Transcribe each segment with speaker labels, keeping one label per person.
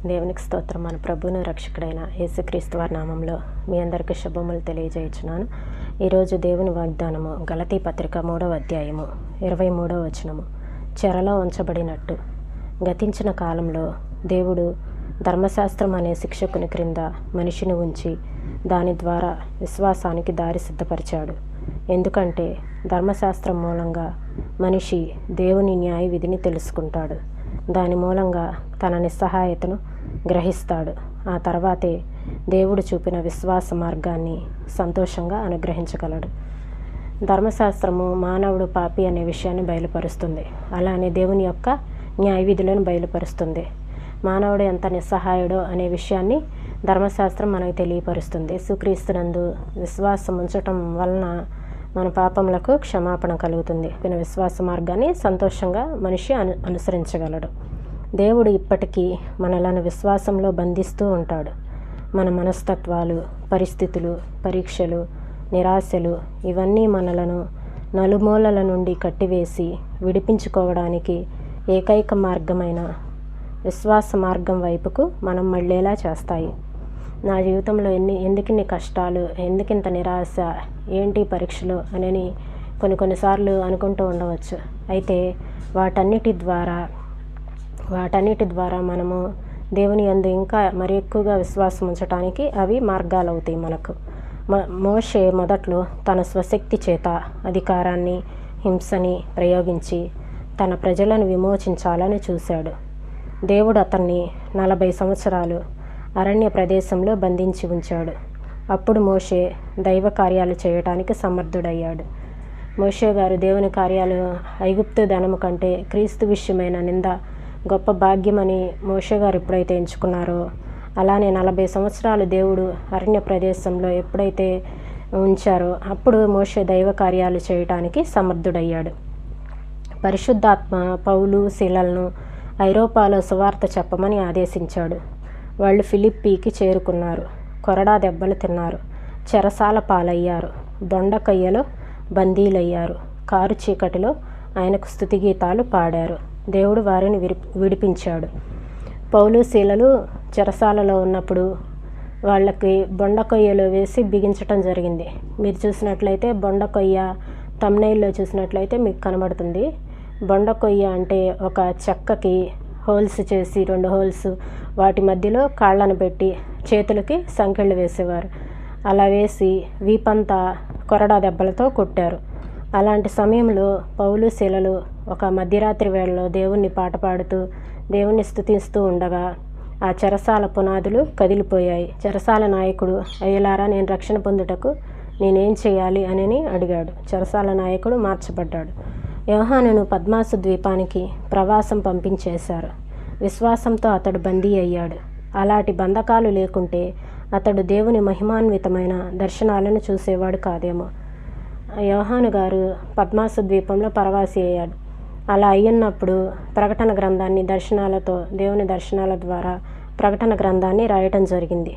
Speaker 1: దేవునికి స్తోత్రం. మన ప్రభువును రక్షకుడైన యేసుక్రీస్తు వారి నామంలో మీ అందరికీ శుభములు తెలియజేయుచున్నాను. ఈరోజు దేవుని వాగ్దానము గలతీ పత్రిక 3వ అధ్యాయము 23వ వచనము. చెరలో ఉంచబడినట్టు గతించిన కాలంలో దేవుడు ధర్మశాస్త్రం అనే శిక్షకుని క్రింద మనిషిని ఉంచి దాని ద్వారా విశ్వాసానికి దారి సిద్ధపరిచాడు. ఎందుకంటే ధర్మశాస్త్రం మూలంగా మనిషి దేవుని న్యాయ విధిని తెలుసుకుంటాడు. దాని మూలంగా తన నిస్సహాయతను గ్రహిస్తాడు. ఆ తర్వాతే దేవుడు చూపిన విశ్వాస మార్గాన్ని సంతోషంగా అనుగ్రహించగలడు. ధర్మశాస్త్రము మానవుడు పాపి అనే విషయాన్ని బయలుపరుస్తుంది. అలానే దేవుని యొక్క న్యాయ విధులను బయలుపరుస్తుంది. మానవుడు ఎంత నిస్సహాయుడో అనే విషయాన్ని ధర్మశాస్త్రం మనకు తెలియపరుస్తుంది. యేసుక్రీస్తునందు విశ్వాసం ఉంచటం వలన మన పాపములకు క్షమాపణ కలుగుతుంది. విశ్వాస మార్గాన్ని సంతోషంగా మనిషి అనుసరించగలడు. దేవుడు ఇప్పటికీ మనలను విశ్వాసంలో బంధిస్తూ ఉంటాడు. మన మనస్తత్వాలు, పరిస్థితులు, పరీక్షలు, నిరాశలు ఇవన్నీ మనలను నలుమూలల నుండి కట్టివేసి విడిపించుకోవడానికి ఏకైక మార్గమైన విశ్వాస మార్గం వైపుకు మనం మళ్ళేలా చేస్తాయి. నా జీవితంలో ఎందుకిన్ని కష్టాలు, ఎందుకింత నిరాశ, ఏంటి పరీక్షలు అని కొన్నిసార్లు అనుకుంటూ ఉండవచ్చు. అయితే వాటన్నిటి ద్వారా మనము దేవుని యందు ఇంకా మరి ఎక్కువగా విశ్వాసం ఉంచడానికి అవి మార్గాలు అవుతాయి మనకు. మోషే మొదట్లో తన స్వశక్తి చేత అధికారాన్ని, హింసని ప్రయోగించి తన ప్రజలను విమోచించాలని చూశాడు. దేవుడు అతన్ని 40 సంవత్సరాలు అరణ్య ప్రదేశంలో బంధించి ఉంచాడు. అప్పుడు మోషే దైవ కార్యాలు చేయడానికి సమర్థుడయ్యాడు. మోషే గారు దేవుని కార్యాలు ఐగుప్తు ధనము కంటే క్రీస్తు విషయమైన నింద గొప్ప భాగ్యమని మోషే గారు ఎప్పుడైతే ఎంచుకున్నారో, అలానే 40 సంవత్సరాలు దేవుడు అరణ్య ప్రదేశంలో ఎప్పుడైతే ఉంచారో అప్పుడు మోషే దైవ కార్యాలు చేయటానికి సమర్థుడయ్యాడు. పరిశుద్ధాత్మ పౌలు, శీలలను ఐరోపాలో సువార్త చెప్పమని ఆదేశించాడు. వాళ్ళు ఫిలిప్పీకి చేరుకున్నారు. కొరడా దెబ్బలు తిన్నారు. చెరసాల పాలయ్యారు. బొండకయ్యలో బందీలయ్యారు. కారు చీకటిలో ఆయనకు స్తుతిగీతాలు పాడారు. దేవుడు వారిని విడిపించాడు. పౌలు, శీలలు చెరసాలలో ఉన్నప్పుడు వాళ్ళకి బొండకొయ్యలో వేసి బిగించటం జరిగింది. మీరు చూసినట్లయితే బొండకొయ్య తమ్నైల్లో చూసినట్లయితే మీకు కనబడుతుంది. బొండకొయ్య అంటే ఒక చెక్కకి హోల్స్ చేసి 2 హోల్స్ వాటి మధ్యలో కాళ్ళను పెట్టి చేతులకి సంకెళ్ళు వేసేవారు. అలా వేసి వీపంతా కొరడా దెబ్బలతో కొట్టారు. అలాంటి సమయంలో పౌలు, శీలలు ఒక మధ్యరాత్రి వేళలో దేవుణ్ణి పాట పాడుతూ దేవుణ్ణి స్తుతిస్తూ ఉండగా ఆ చెరసాల పునాదులు కదిలిపోయాయి. చెరసాల నాయకుడు, అయ్యలారా నేను రక్షణ పొందుటకు నేనేం చేయాలి అని అడిగాడు. చెరసాల నాయకుడు మార్చబడ్డాడు. యోహానును పద్మాసు ద్వీపానికి ప్రవాసం పంపించేశారు. విశ్వాసంతో అతడు బందీ అయ్యాడు. అలాంటి బంధకాలు లేకుంటే అతడు దేవుని మహిమాన్వితమైన దర్శనాలను చూసేవాడు కాదేమో. యోహాను గారు పద్మాసు ద్వీపంలో పరవాసి అయ్యాడు. అలా అయ్యున్నప్పుడు ప్రకటన గ్రంథాన్ని దేవుని దర్శనాల ద్వారా ప్రకటన గ్రంథాన్ని రాయటం జరిగింది.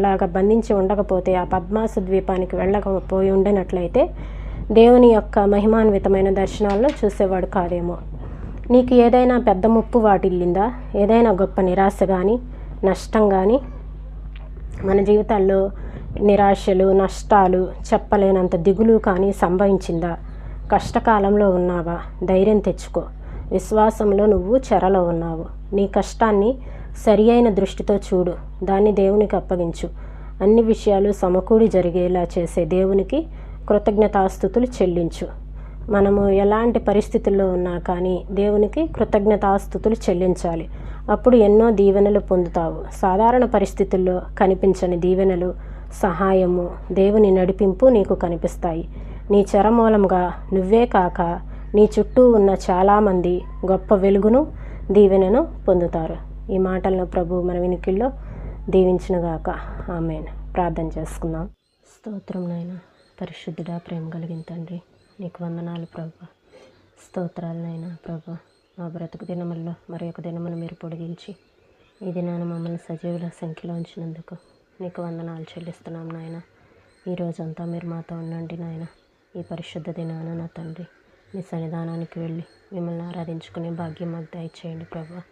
Speaker 1: అలాగ బంధించి ఉండకపోతే ఆ పద్మాసు ద్వీపానికి వెళ్ళకపోయి ఉండినట్లయితే దేవుని యొక్క మహిమాన్వితమైన దర్శనాలను చూసేవాడు కాదేమో. నీకు ఏదైనా పెద్ద ముప్పు వాటిల్లిందా? ఏదైనా గొప్ప నిరాశ కానీ, నష్టం కానీ, మన జీవితాల్లో నిరాశలు, నష్టాలు, చెప్పలేనంత దిగులు కానీ సంభవించిందా? కష్టకాలంలో ఉన్నావా? ధైర్యం తెచ్చుకో. విశ్వాసంలో నువ్వు చెరలో ఉన్నావు. నీ కష్టాన్ని సరి అయిన దృష్టితో చూడు. దాన్ని దేవునికి అప్పగించు. అన్ని విషయాలు సమకూడి జరిగేలా చేసే దేవునికి కృతజ్ఞతాస్తుతులు చెల్లించు. మనము ఎలాంటి పరిస్థితుల్లో ఉన్నా కానీ దేవునికి కృతజ్ఞతాస్తుతులు చెల్లించాలి. అప్పుడు ఎన్నో దీవెనలు పొందుతావు. సాధారణ పరిస్థితుల్లో కనిపించని దీవెనలు, సహాయము, దేవుని నడిపింపు నీకు కనిపిస్తాయి. నీ చెర మూలంగా నువ్వే కాక నీ చుట్టూ ఉన్న చాలామంది గొప్ప వెలుగును, దీవెనను పొందుతారు. ఈ మాటలను ప్రభు మన వినికిల్లో దీవించునుగాక. ఆమేన్. ప్రార్థన చేసుకుందాం. స్తోత్రం నాయనా, పరిశుద్ధుడా, ప్రేమ కలిగిన తండ్రి, నీకు వందనాలు ప్రభా. స్తోత్రాలు నాయనా ప్రభా. మా బ్రతుకు దినముల్లో మరి ఒక దినమును మీరు పొడిగించి ఈ దినాన మమ్మల్ని సజీవుల సంఖ్యలో ఉంచినందుకు నీకు వందనాలు చెల్లిస్తున్నాం నాయన. ఈ రోజంతా మీరు మాతో ఉండండి నాయన. ఈ పరిశుద్ధ దినాన నా తండ్రి మీ సన్నిధానానికి వెళ్ళి మిమ్మల్ని ఆరాధించుకునే భాగ్యం మాకు దయచేయండి ప్రభా.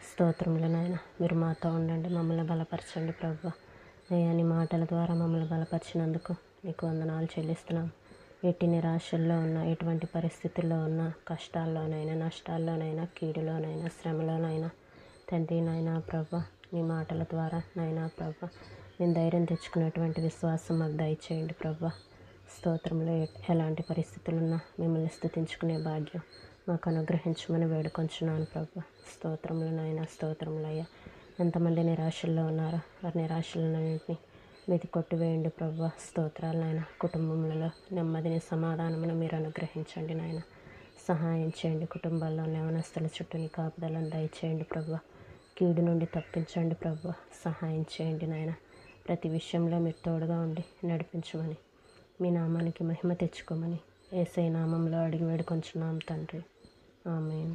Speaker 1: స్తోత్రములు నాయన, మీరు మాతో ఉండండి, మమ్మల్ని బలపరచండి ప్రభా. అయ్యా, నీ మాటల ద్వారా మమ్మల్ని బలపరిచినందుకు నీకు వందనాలు చెల్లిస్తున్నాం. ఎట్టి నిరాశల్లో ఉన్నా, ఎటువంటి పరిస్థితుల్లో ఉన్నా, కష్టాల్లోనైనా, నష్టాల్లోనైనా, కీడులోనైనా, శ్రమలోనైనా తండ్రి నాయనా ప్రభా, నీ మాటల ద్వారా నాయనా ప్రభా మేము ధైర్యం తెచ్చుకునేటువంటి విశ్వాసం మాకు దయచేయండి ప్రభా. స్తోత్రంలో ఎలాంటి పరిస్థితులున్నా మిమ్మల్ని స్తుతించుకునే భాగ్యం మాకు అనుగ్రహించమని వేడుకొంచున్నాను ప్రభా. స్తోత్రములు నాయన, స్తోత్రములు అయ్యా. ఎంతమంది నిరాశల్లో ఉన్నారో వారి నిరాశలన్నింటినీ మీది కొట్టివేయండి ప్రభా. స్తోత్రాలు నాయన. కుటుంబంలో నెమ్మదిని, సమాధానమును మీరు అనుగ్రహించండి నాయన. సహాయం చేయండి. కుటుంబాల్లో యవనస్తుల చుట్టూ నీ కాపుదలను దయచేయండి ప్రభా. కీడు నుండి తప్పించండి ప్రభా. సహాయం చేయండి నాయన. ప్రతి విషయంలో మీరు తోడుగా ఉండి నడిపించమని, మీ నామానికి మహిమ తెచ్చుకోమని యేసయ్య నామంలో అడిగి వేడుకొంచున్నాం తండ్రి. ఆమేన్.